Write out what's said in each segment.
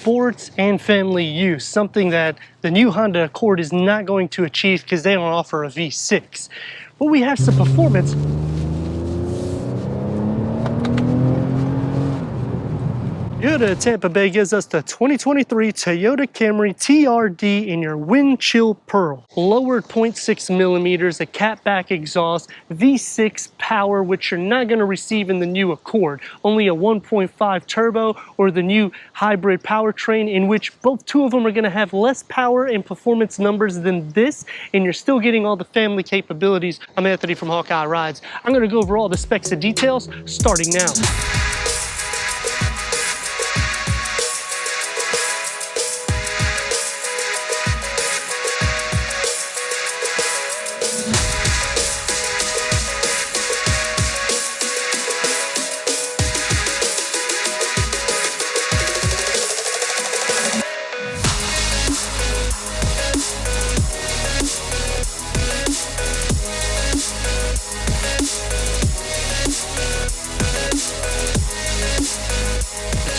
sports and family use, something that the new Honda Accord is not going to achieve because they don't offer a V6. But we have some performance. Toyota Tampa Bay gives us the 2023 Toyota Camry TRD in your wind chill pearl. Lowered 0.6 millimeters, a catback exhaust, V6 power, which you're not going to receive in the new Accord. Only a 1.5 turbo or the new hybrid powertrain, in which two of them are going to have less power and performance numbers than this, and you're still getting all the family capabilities. I'm Anthony from Hawkeye Rides. I'm going to go over all the specs and details starting now.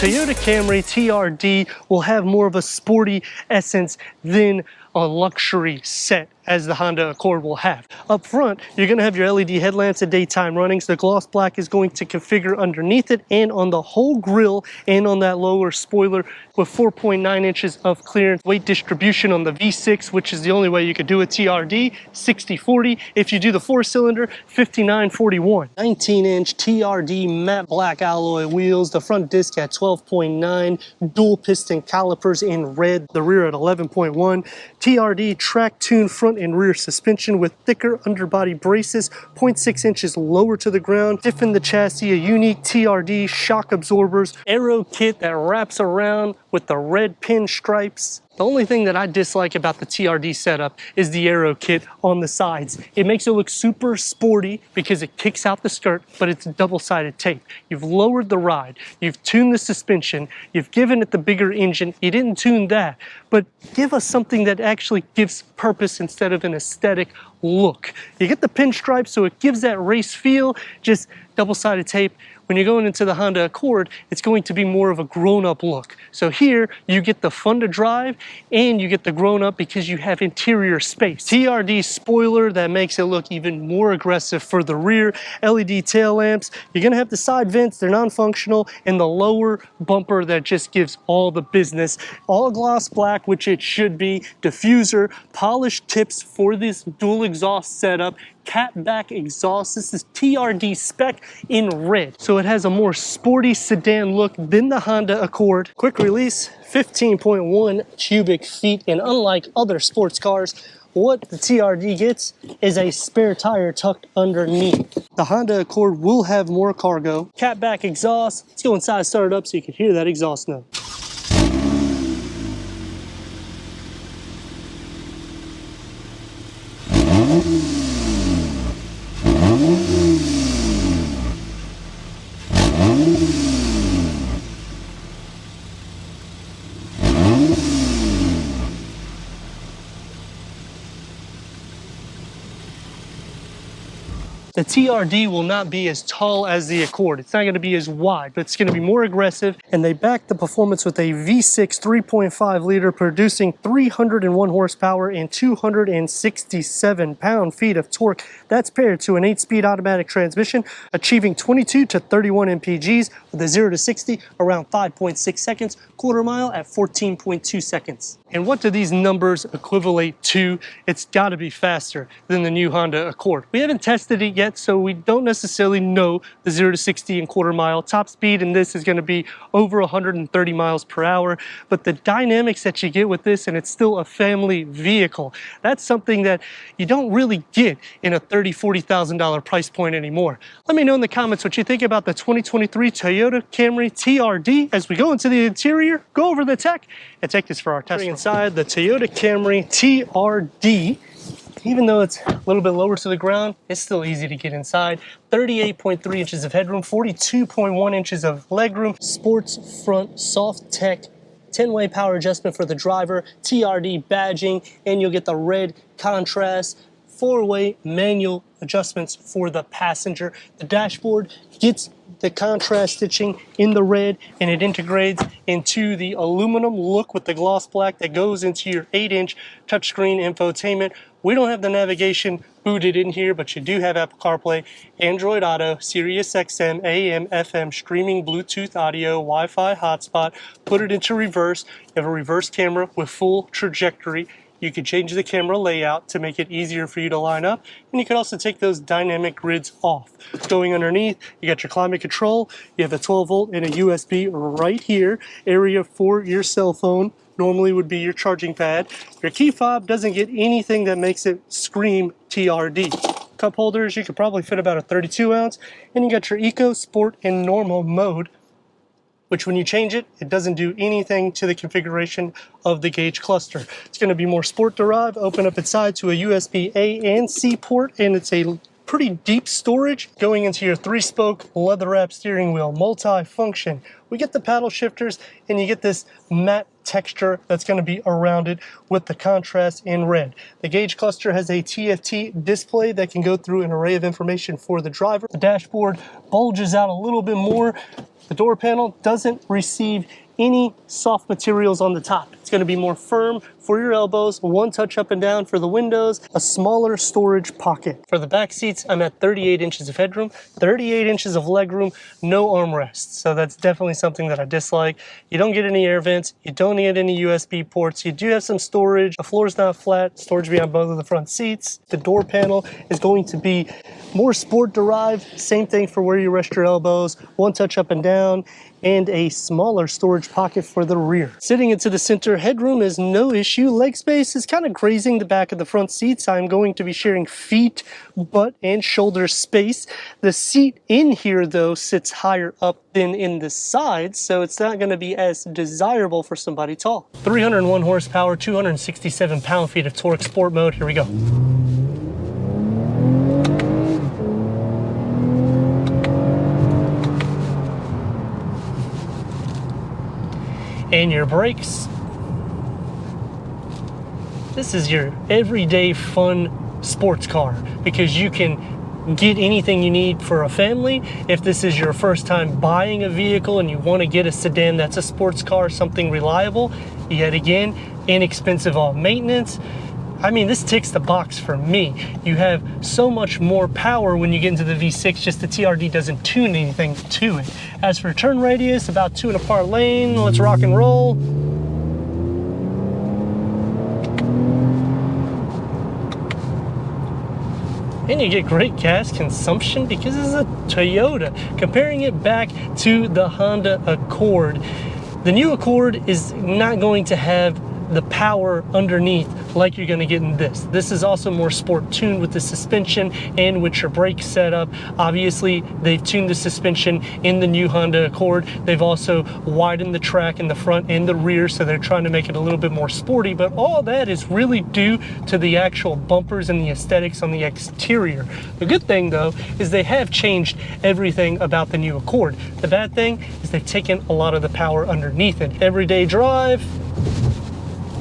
Toyota Camry TRD will have more of a sporty essence than a luxury set as the Honda Accord will have. Up front, you're going to have your LED headlamps at daytime runnings. The gloss black is going to configure underneath it and on the whole grille and on that lower spoiler with 4.9 inches of clearance. Weight distribution on the V6, which is the only way you could do a TRD, 60-40. If you do the 4-cylinder, 59-41. 19-inch TRD matte black alloy wheels. The front disc at 12.9. Dual piston calipers in red. The rear at 11.1. TRD track-tuned front and rear suspension with thicker underbody braces, 0.6 inches lower to the ground. Stiffen in the chassis, a unique TRD shock absorbers, aero kit that wraps around with the red pin stripes. The only thing that I dislike about the TRD setup is the aero kit on the sides. It makes it look super sporty because it kicks out the skirt, but it's double-sided tape. You've lowered the ride, you've tuned the suspension, you've given it the bigger engine. You didn't tune that, but give us something that actually gives purpose instead of an aesthetic look. You get the pinstripe, so it gives that race feel, just double-sided tape. When you're going into the Honda Accord, it's going to be more of a grown-up look. So here, you get the fun to drive and you get the grown-up because you have interior space. TRD spoiler that makes it look even more aggressive for the rear. LED tail lamps. You're gonna have the side vents, they're non-functional, and the lower bumper that just gives all the business. All gloss black, which it should be. Diffuser, polished tips for this dual exhaust setup. Catback exhaust. This is TRD spec in red. So it has a more sporty sedan look than the Honda Accord. Quick release, 15.1 cubic feet, and unlike other sports cars, what the TRD gets is a spare tire tucked underneath. The Honda Accord will have more cargo. Catback exhaust. Let's go inside, start it up so you can hear that exhaust note. The TRD will not be as tall as the Accord. It's not going to be as wide, but it's going to be more aggressive. And they back the performance with a V6 3.5 liter producing 301 horsepower and 267 pound-feet of torque. That's paired to an 8-speed automatic transmission, achieving 22 to 31 mpgs with a 0 to 60 around 5.6 seconds, quarter mile at 14.2 seconds. And what do these numbers equivalent to? It's got to be faster than the new Honda Accord. We haven't tested it yet, so we don't necessarily know the 0 to 60 in quarter mile. Top speed in this is going to be over 130 miles per hour, but the dynamics that you get with this, and it's still a family vehicle, that's something that you don't really get in a $30,000, $40,000 price point anymore. Let me know in the comments what you think about the 2023 Toyota Camry TRD. As we go into the interior, go over the tech, and take this for our test. Inside the Toyota Camry TRD, even though it's a little bit lower to the ground, it's still easy to get inside. 38.3 inches of headroom, 42.1 inches of legroom, sports front, soft tech, 10-way power adjustment for the driver, TRD badging, and you'll get the red contrast, 4-way manual adjustments for the passenger. The dashboard gets the contrast stitching in the red, and it integrates into the aluminum look with the gloss black that goes into your 8-inch touchscreen infotainment. We don't have the navigation booted in here, but you do have Apple CarPlay, Android Auto, Sirius XM, AM, FM, streaming, Bluetooth audio, Wi-Fi hotspot. Put it into reverse. You have a reverse camera with full trajectory. You can change the camera layout to make it easier for you to line up, and you can also take those dynamic grids off. Going underneath, you got your climate control, you have a 12 volt and a USB right here, area for your cell phone, normally would be your charging pad. Your key fob doesn't get anything that makes it scream TRD. Cup holders, you could probably fit about a 32 ounce, and you got your Eco, Sport, and Normal mode, which when you change it, it doesn't do anything to the configuration of the gauge cluster. It's gonna be more sport derived, open up inside to a USB A and C port, and it's a pretty deep storage going into your 3-spoke leather wrap steering wheel, multi-function. We get the paddle shifters, and you get this matte texture that's going to be around it with the contrast in red. The gauge cluster has a TFT display that can go through an array of information for the driver. The dashboard bulges out a little bit more. The door panel doesn't receive any soft materials on the top. It's going to be more firm for your elbows, one touch up and down for the windows, a smaller storage pocket. For the back seats, I'm at 38 inches of headroom, 38 inches of legroom, no armrests. So that's definitely something that I dislike. You don't get any air vents, you don't get any USB ports, you do have some storage, the floor's not flat, storage behind both of the front seats. The door panel is going to be more sport derived, same thing for where you rest your elbows, one touch up and down, and a smaller storage pocket for the rear. Sitting into the center headroom is no issue. Leg space is kind of grazing the back of the front seats. I'm going to be sharing feet, butt, and shoulder space. The seat in here, though, sits higher up than in the sides, so it's not going to be as desirable for somebody tall. 301 horsepower, 267 pound-feet of torque, sport mode. Here we go. And your brakes. This is your everyday fun sports car because you can get anything you need for a family. If this is your first time buying a vehicle and you want to get a sedan that's a sports car, something reliable, yet again, inexpensive on maintenance. I mean, this ticks the box for me. You have so much more power when you get into the V6, just the TRD doesn't tune anything to it. As for turn radius, about 2 and a part lane, let's rock and roll. And you get great gas consumption because this is a Toyota. Comparing it back to the Honda Accord, the new Accord is not going to have the power underneath like you're going to get in this. This is also more sport tuned with the suspension and with your brake setup. Obviously, they've tuned the suspension in the new Honda Accord. They've also widened the track in the front and the rear, so they're trying to make it a little bit more sporty, but all that is really due to the actual bumpers and the aesthetics on the exterior. The good thing, though, is they have changed everything about the new Accord. The bad thing is they've taken a lot of the power underneath it. Everyday drive,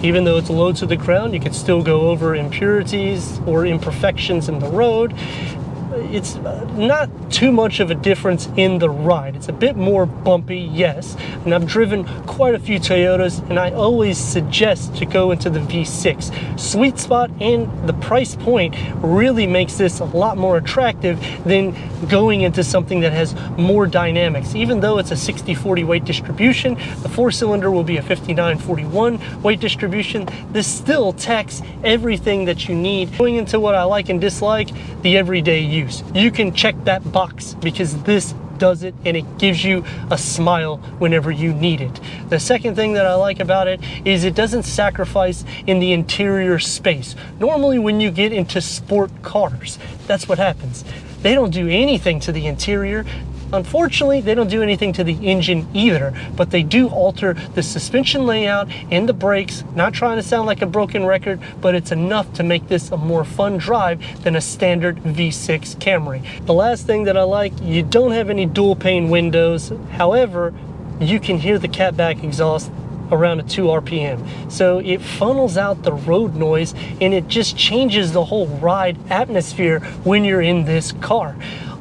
even though it's low to the ground, you can still go over impurities or imperfections in the road. It's not too much of a difference in the ride. It's a bit more bumpy, yes, and I've driven quite a few Toyotas, and I always suggest to go into the V6. Sweet spot and the price point really makes this a lot more attractive than going into something that has more dynamics. Even though it's a 60-40 weight distribution, the 4-cylinder will be a 59-41 weight distribution. This still tacks everything that you need. Going into what I like and dislike, the everyday use. You can check that box because this does it, and it gives you a smile whenever you need it. The second thing that I like about it is it doesn't sacrifice in the interior space. Normally when you get into sport cars, that's what happens. They don't do anything to the interior. Unfortunately, they don't do anything to the engine either, but they do alter the suspension layout and the brakes. Not trying to sound like a broken record, but it's enough to make this a more fun drive than a standard V6 Camry. The last thing that I like, you don't have any dual pane windows. However, you can hear the catback exhaust around a 2 RPM. So it funnels out the road noise and it just changes the whole ride atmosphere when you're in this car.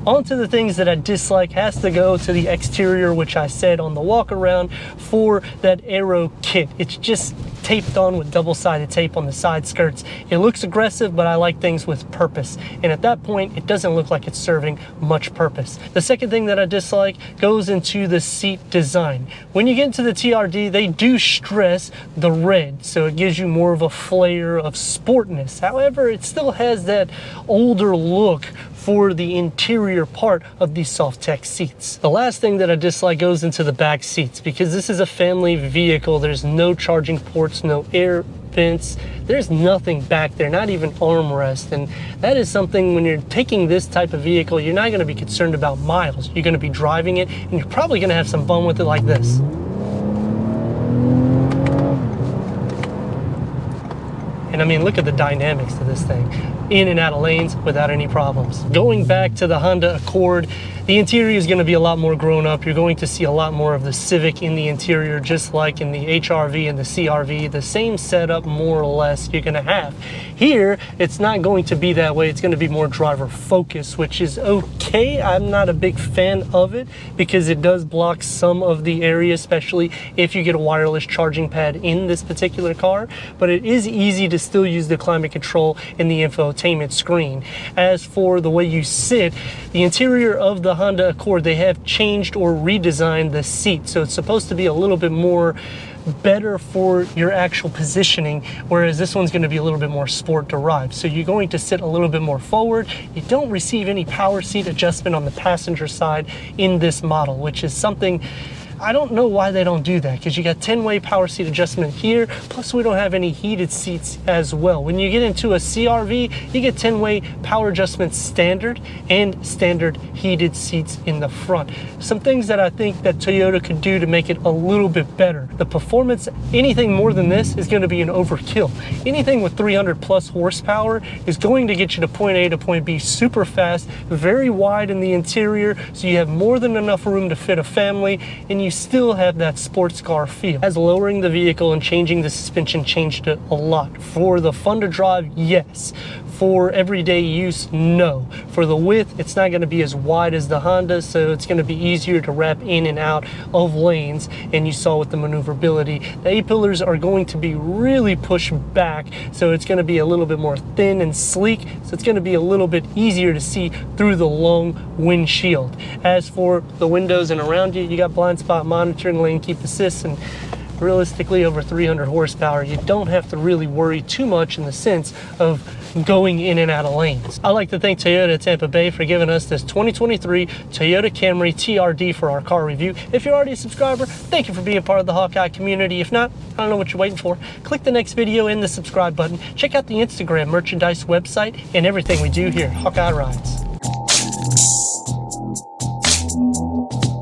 Onto the things that I dislike has to go to the exterior, which I said on the walk around for that aero kit. It's just taped on with double-sided tape on the side skirts. It looks aggressive, but I like things with purpose. And at that point, it doesn't look like it's serving much purpose. The second thing that I dislike goes into the seat design. When you get into the TRD, they do stress the red, so it gives you more of a flair of sportness. However, it still has that older look for the interior part of these soft tech seats. The last thing that I dislike goes into the back seats, because this is a family vehicle. There's no charging ports, no air vents, there's nothing back there, not even armrest. And that is something, when you're taking this type of vehicle, you're not going to be concerned about miles. You're going to be driving it, and you're probably going to have some fun with it like this. And I mean, look at the dynamics of this thing. In and out of lanes without any problems. Going back to the Honda Accord, the interior is going to be a lot more grown up. You're going to see a lot more of the Civic in the interior, just like in the HRV and the CRV. The same setup, more or less, you're going to have. Here, it's not going to be that way. It's going to be more driver focused, which is okay. I'm not a big fan of it because it does block some of the area, especially if you get a wireless charging pad in this particular car. But it is easy to still use the climate control in the infotainment screen. As for the way you sit, the interior of the Honda Accord, they have changed or redesigned the seat, so it's supposed to be a little bit more better for your actual positioning, whereas this one's going to be a little bit more sport derived. So you're going to sit a little bit more forward. You don't receive any power seat adjustment on the passenger side in this model, which is something I don't know why they don't do that, because you got 10-way power seat adjustment here, plus we don't have any heated seats as well. When you get into a CRV, you get 10-way power adjustment standard and standard heated seats in the front. Some things that I think that Toyota could do to make it a little bit better. The performance, anything more than this is going to be an overkill. Anything with 300 plus horsepower is going to get you to point A to point B super fast, very wide in the interior, so you have more than enough room to fit a family, and you still have that sports car feel. As lowering the vehicle and changing the suspension changed it a lot. For the fun to drive, yes. For everyday use, no. For the width, it's not going to be as wide as the Honda, so it's going to be easier to wrap in and out of lanes. And you saw with the maneuverability, the A-pillars are going to be really pushed back, so it's going to be a little bit more thin and sleek, so it's going to be a little bit easier to see through the long windshield. As for the windows and around you, you got blind spot monitoring, lane keep assist, and realistically over 300 horsepower. You don't have to really worry too much in the sense of going in and out of lanes. I'd like to thank Toyota Tampa Bay for giving us this 2023 Toyota Camry TRD for our car review. If you're already a subscriber, thank you for being part of the Hawkeye community. If not, I don't know what you're waiting for. Click the next video and the subscribe button. Check out the Instagram merchandise website and everything we do here at Hawkeye Rides.